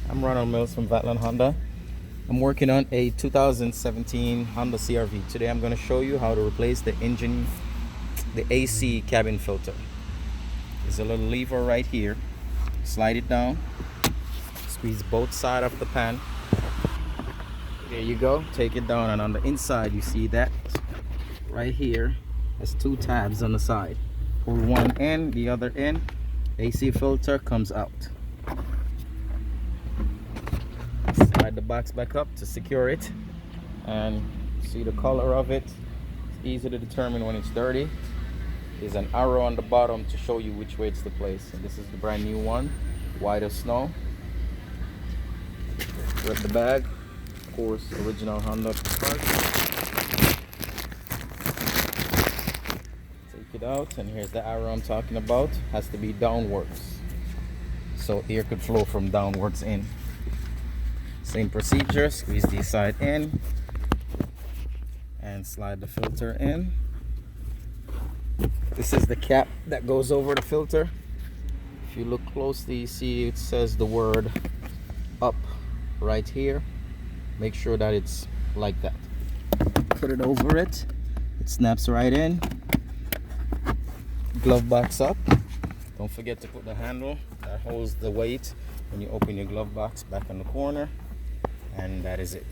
I'm Ronald Mills from Vatland Honda. I'm working on a 2017 Honda CR-V. Today I'm going to show you how to replace the AC cabin filter. There's a little lever right here. Slide it down. Squeeze both sides of the pan. There you go. Take it down, and on the inside you see that right here. There's two tabs on the side. Pull one in, the other in. AC filter comes out. Slide the box back up to secure it, and see the color of it. It's easy to determine when it's dirty. There's an arrow on the bottom to show you which way it's to place, and this is the brand new one, white as snow. Rip the bag, of course, original Honda part. Take it out, and here's the arrow I'm talking about. Has to be downwards, so air could flow from downwards in. Same procedure, squeeze the side in and slide the filter in. This is the cap that goes over the filter. If you look closely, you see it says the word up right here. Make sure that it's like that. Put it over it. It snaps right in. Glove box up. Don't forget to put the handle that holds the weight when you open your glove box back in the corner. And that is it.